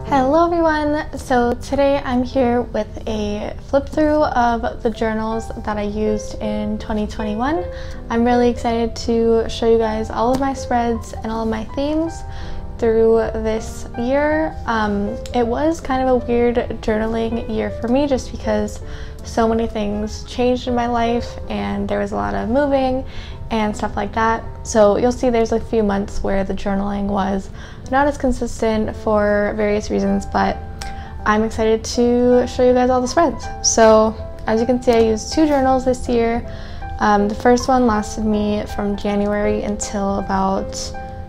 Hello everyone! So today I'm here with a flip through of the journals that I used in 2021. I'm really excited to show you guys all of my spreads and all of my themes through this year. It was kind of a weird journaling year for me just because so many things changed in my life and there was a lot of moving and stuff like that. So you'll see there's a few months where the journaling was not as consistent for various reasons, but I'm excited to show you guys all the spreads. So as you can see, I used two journals this year. The first one lasted me from January until about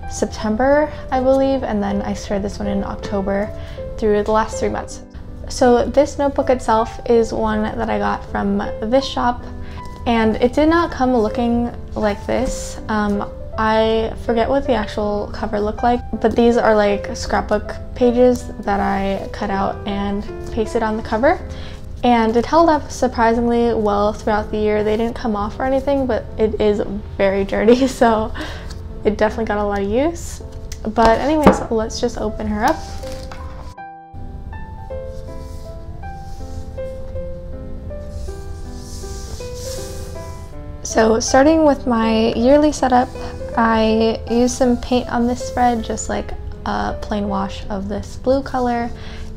September, I believe, and then I started this one in October through the last 3 months. So this notebook itself is one that I got from this shop, and it did not come looking like this. I forget what the actual cover looked like, but these are like scrapbook pages that I cut out and pasted on the cover, and it held up surprisingly well throughout the year. They didn't come off or anything, but it is very dirty, so it definitely got a lot of use. But anyways, let's just open her up. So starting with my yearly setup, I used some paint on this spread, just like a plain wash of this blue color.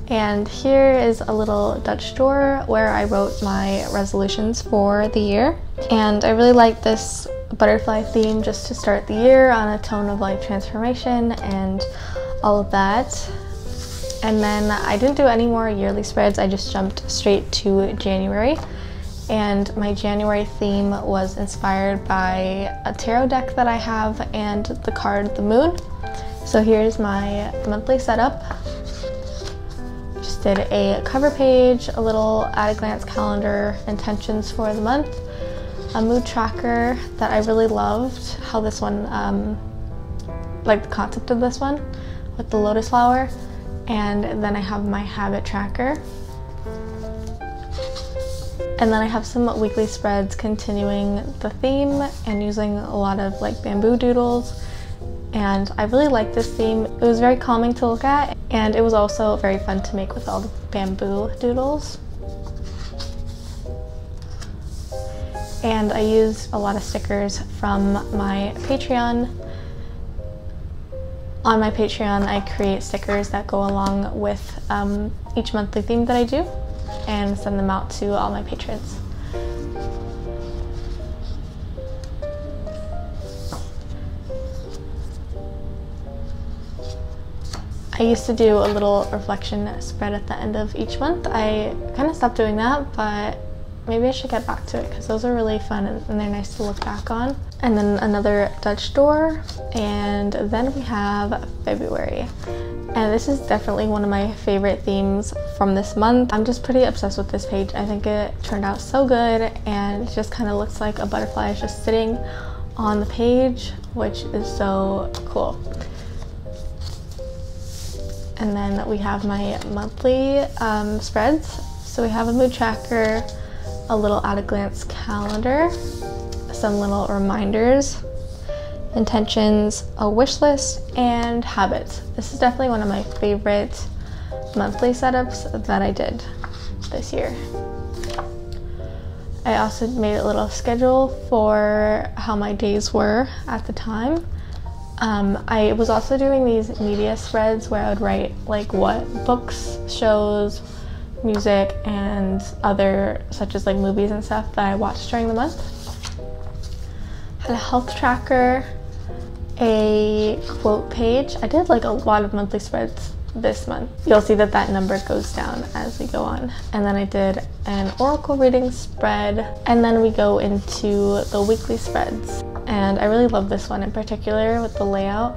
And here is a little Dutch door where I wrote my resolutions for the year. And I really like this butterfly theme just to start the year on a tone of like transformation and all of that. And then I didn't do any more yearly spreads, I just jumped straight to January. And my January theme was inspired by a tarot deck that I have and the card The Moon. So here's my monthly setup. Just did a cover page, a little at a glance calendar, intentions for the month, a mood tracker that I really loved, how this one, like the concept of this one with the lotus flower, and then I have my habit tracker. And then I have some weekly spreads continuing the theme and using a lot of like bamboo doodles. And I really like this theme. It was very calming to look at, and it was also very fun to make with all the bamboo doodles. And I used a lot of stickers from my Patreon. On my Patreon, I create stickers that go along with each monthly theme that I do, and send them out to all my patrons. I used to do a little reflection spread at the end of each month. I kind of stopped doing that, but maybe I should get back to it because those are really fun and they're nice to look back on. And then another Dutch door, and then we have February. And this is definitely one of my favorite themes from this month. I'm just pretty obsessed with this page. I think it turned out so good, and it just kind of looks like a butterfly is just sitting on the page, which is so cool. And then we have my monthly spreads. So we have a mood tracker, a little at a glance calendar, some little reminders, intentions, a wish list, and habits. This is definitely one of my favorite monthly setups that I did this year. I also made a little schedule for how my days were at the time. I was also doing these media spreads where I would write like what books, shows, music, and other such as like movies and stuff that I watched during the month. Had a health tracker, a quote page. I did like a lot of monthly spreads this month. You'll see that that number goes down as we go on. And then I did an oracle reading spread, and then we go into the weekly spreads. And I really love this one in particular with the layout.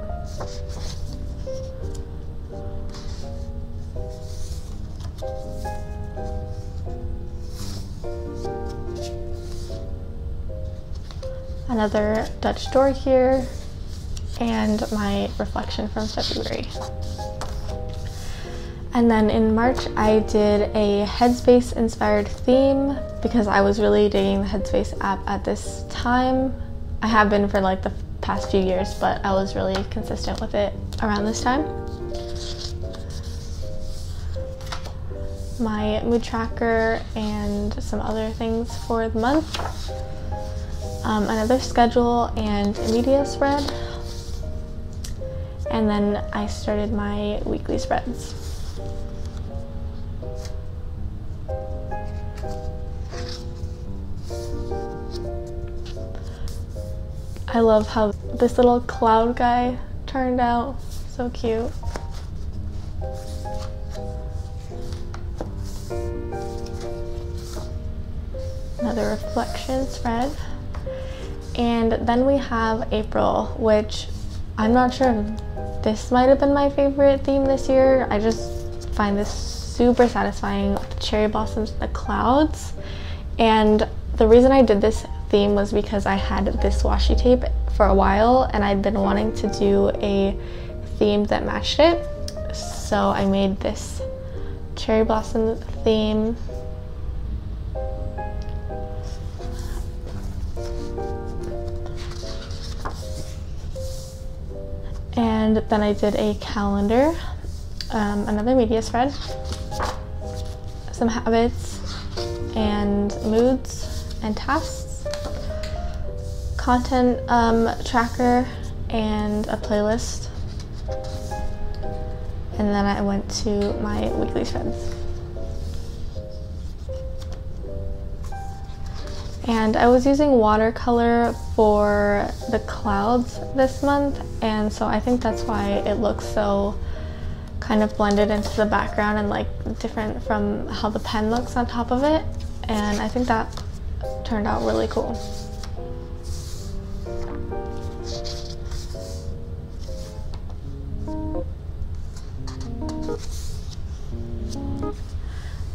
Another Dutch door here, and my reflection from February. And then in March, I did a Headspace inspired theme because I was really digging the Headspace app at this time. I have been for like the past few years, but I was really consistent with it around this time. my mood tracker and some other things for the month, another schedule and a media spread, and then I started my weekly spreads. I love how this little cloud guy turned out. So cute. Another reflection spread. And then we have April, which I'm not sure if this might have been my favorite theme this year. I just find this super satisfying with the cherry blossoms and the clouds. And the reason I did this theme was because I had this washi tape for a while and I'd been wanting to do a theme that matched it. So I made this cherry blossom theme. And then I did a calendar, another media spread, some habits and moods and tasks, content tracker, and a playlist. And then I went to my weekly spreads. And I was using watercolor for the clouds this month, and so I think that's why it looks so kind of blended into the background and like different from how the pen looks on top of it. And I think that turned out really cool.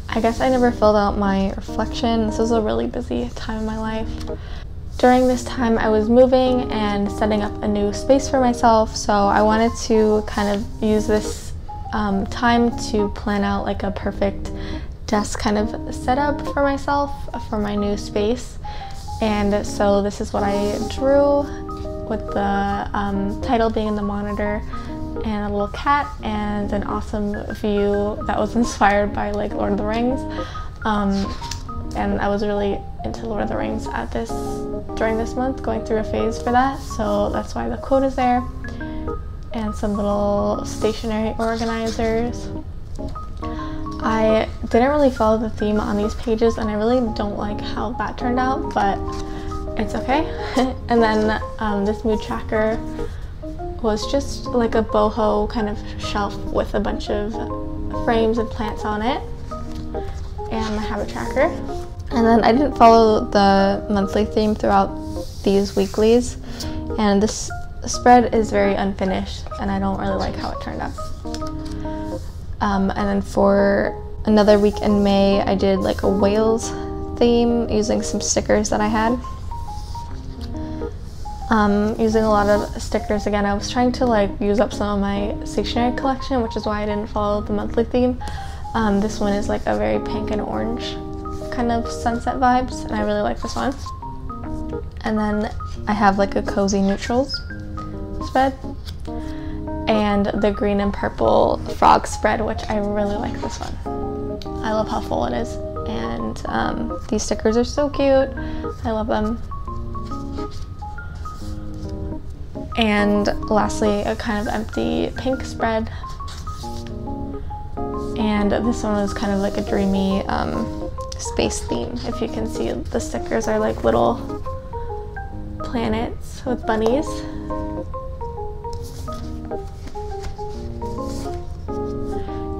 I guess I never filled out my reflection. This was a really busy time in my life. During this time I was moving and setting up a new space for myself, so I wanted to kind of use this time to plan out like a perfect desk kind of setup for myself for my new space. And so this is what I drew, with the title being in the monitor, and a little cat and an awesome view that was inspired by like Lord of the Rings. And I was really into Lord of the Rings during this month, going through a phase for that, so that's why the quote is there. And some little stationery organizers. I didn't really follow the theme on these pages and I really don't like how that turned out, but it's okay. And then this mood tracker was just like a boho kind of shelf with a bunch of frames and plants on it, and the habit tracker. And then I didn't follow the monthly theme throughout these weeklies, and this spread is very unfinished and I don't really like how it turned out. And then for another week in May I did like a whales theme using some stickers that I had. Using a lot of stickers again. I was trying to like use up some of my stationery collection, which is why I didn't follow the monthly theme. This one is like a very pink and orange kind of sunset vibes, and I really like this one. And then I have like a cozy neutrals spread and the green and purple frog spread, which I really like this one. I love how full it is, and these stickers are so cute. I love them. And lastly, a kind of empty pink spread. And this one was kind of like a dreamy space theme. If you can see, the stickers are like little planets with bunnies.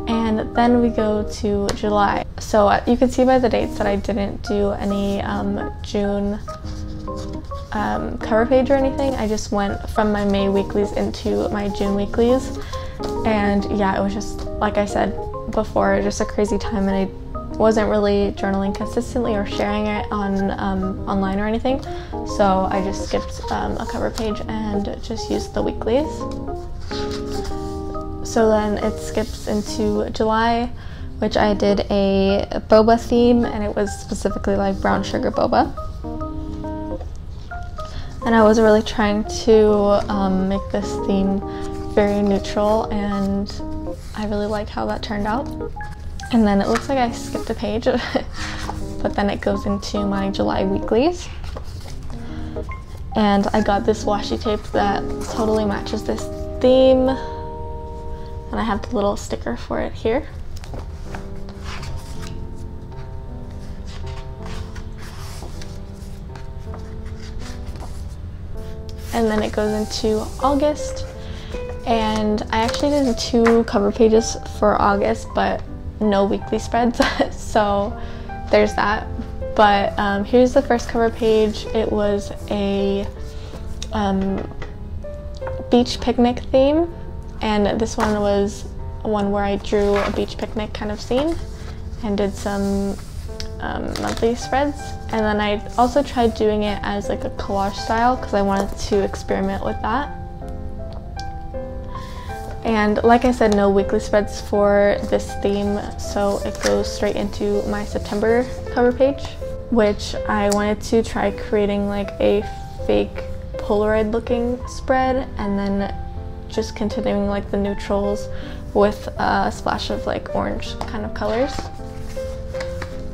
And then we go to July. So you can see by the dates that I didn't do any June cover page or anything. I just went from my May weeklies into my June weeklies, and yeah, it was just like I said before, just a crazy time, and I wasn't really journaling consistently or sharing it on online or anything, so I just skipped a cover page and just used the weeklies. So then it skips into July, which I did a boba theme, and it was specifically like brown sugar boba. And I was really trying to make this theme very neutral, and I really like how that turned out. And then it looks like I skipped a page, but then it goes into my July weeklies. And I got this washi tape that totally matches this theme. And I have the little sticker for it here. And then it goes into August. And I actually did 2 cover pages for August, but no weekly spreads, so there's that. But here's the first cover page. It was a beach picnic theme, and this one was one where I drew a beach picnic kind of scene and did some monthly spreads. And then I also tried doing it as like a collage style because I wanted to experiment with that. And like I said, no weekly spreads for this theme, so it goes straight into my September cover page, which I wanted to try creating like a fake Polaroid looking spread and then just continuing like the neutrals with a splash of like orange kind of colors.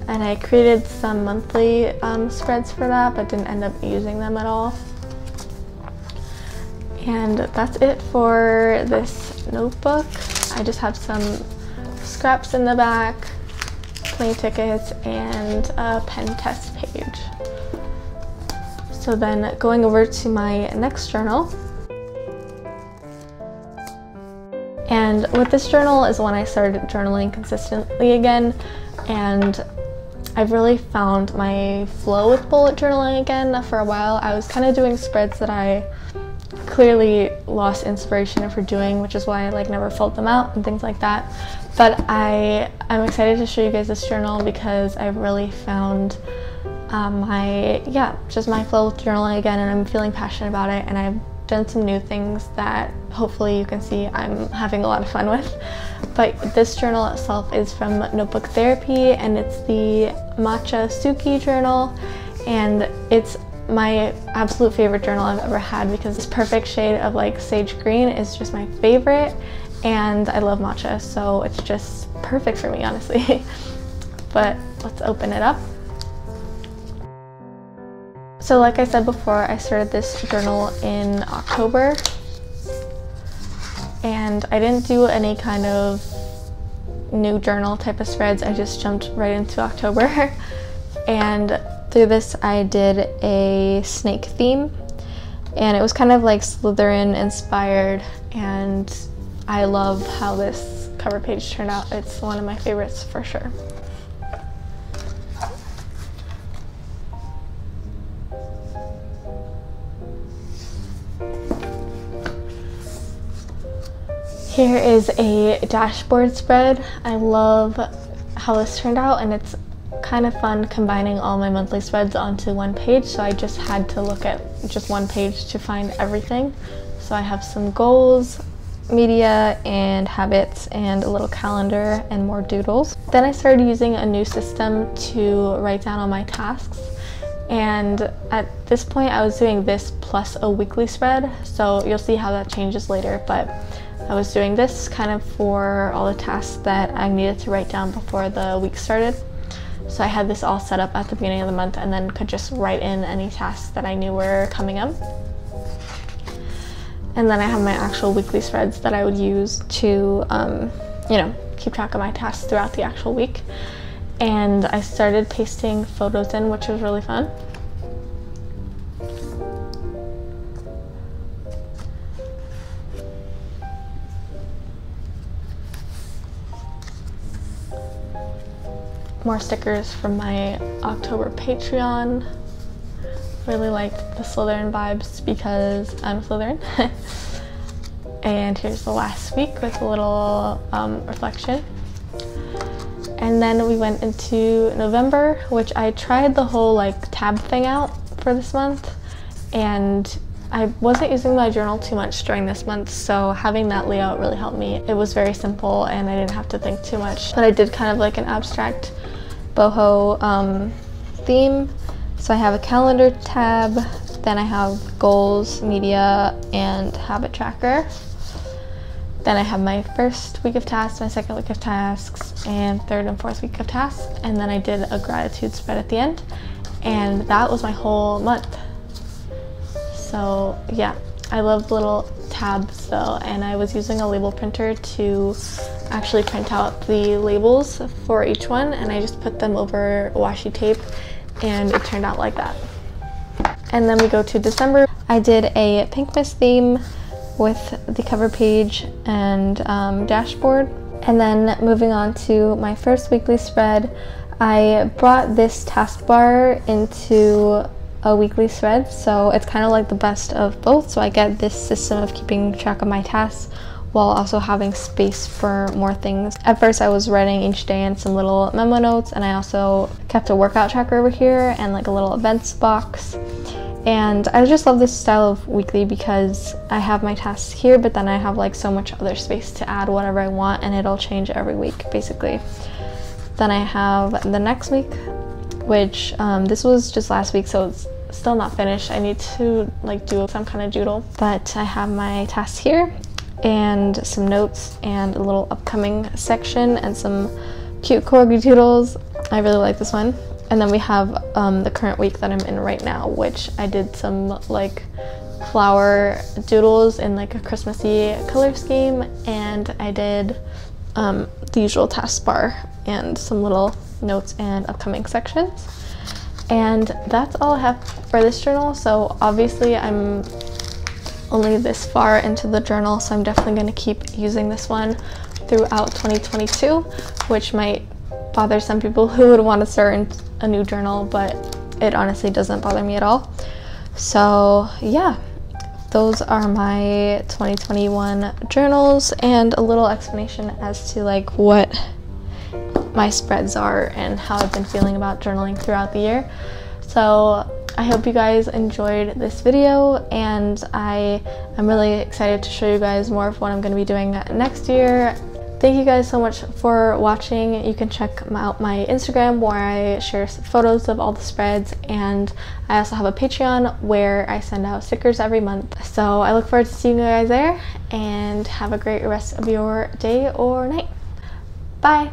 And I created some monthly spreads for that, but didn't end up using them at all. And that's it for this notebook. I just have some scraps in the back, plane tickets, and a pen test page. So then going over to my next journal. And with this journal is when I started journaling consistently again, and I've really found my flow with bullet journaling again. For a while I was kind of doing spreads that I clearly lost inspiration for doing, which is why I like never filled them out and things like that. But I'm excited to show you guys this journal because I've really found just my flow with journaling again, and I'm feeling passionate about it, and I've done some new things that hopefully you can see I'm having a lot of fun with. But this journal itself is from Notebook Therapy, and it's the Matcha Suki journal, and it's my absolute favorite journal I've ever had because this perfect shade of like sage green is just my favorite, and I love matcha, so it's just perfect for me, honestly. But let's open it up. So like I said before, I started this journal in October, and I didn't do any kind of new journal type of spreads. I just jumped right into October. And through this I did a snake theme, and it was kind of like Slytherin inspired, and I love how this cover page turned out. It's one of my favorites for sure. Here is a dashboard spread. I love how this turned out, and it's kind of fun combining all my monthly spreads onto one page, so I just had to look at just one page to find everything. So I have some goals, media, and habits, and a little calendar and more doodles. Then I started using a new system to write down all my tasks, and at this point I was doing this plus a weekly spread, so you'll see how that changes later. But I was doing this kind of for all the tasks that I needed to write down before the week started. So I had this all set up at the beginning of the month and then could just write in any tasks that I knew were coming up. And then I have my actual weekly spreads that I would use to, keep track of my tasks throughout the actual week. And I started pasting photos in, which was really fun. More stickers from my October Patreon. Really liked the Slytherin vibes because I'm Slytherin. And here's the last week with a little reflection. And then we went into November, which I tried the whole like tab thing out for this month, and I wasn't using my journal too much during this month, so having that layout really helped me. It was very simple and I didn't have to think too much. But I did kind of like an abstract boho theme. So I have a calendar tab, then I have goals, media, and habit tracker. Then I have my first week of tasks, my second week of tasks, and third and fourth week of tasks. And then I did a gratitude spread at the end. And that was my whole month. So yeah, I love little tabs though. And I was using a label printer to actually print out the labels for each one. And I just put them over washi tape and it turned out like that. And then we go to December. I did a pink mist theme with the cover page and dashboard. And then moving on to my first weekly spread, I brought this taskbar into a weekly spread, so it's kind of like the best of both. So I get this system of keeping track of my tasks while also having space for more things. At first I was writing each day in some little memo notes, and I also kept a workout tracker over here and like a little events box. And I just love this style of weekly because I have my tasks here, but then I have like so much other space to add whatever I want, and it'll change every week basically. Then I have the next week, which this was just last week, so it's still not finished. I need to like do some kind of doodle, but I have my tasks here and some notes and a little upcoming section and some cute corgi doodles. I really like this one. And then we have the current week that I'm in right now, which I did some like flower doodles in like a Christmassy color scheme, and I did the usual task bar and some little notes and upcoming sections. And that's all I have for this journal. So obviously I'm only this far into the journal, so I'm definitely going to keep using this one throughout 2022, which might bother some people who would want to start a new journal, but it honestly doesn't bother me at all. So yeah, those are my 2021 journals and a little explanation as to like what my spreads are and how I've been feeling about journaling throughout the year. So I hope you guys enjoyed this video, and I am really excited to show you guys more of what I'm going to be doing next year. Thank you guys so much for watching. You can check out my Instagram where I share photos of all the spreads, and I also have a Patreon where I send out stickers every month. So I look forward to seeing you guys there, and have a great rest of your day or night. Bye!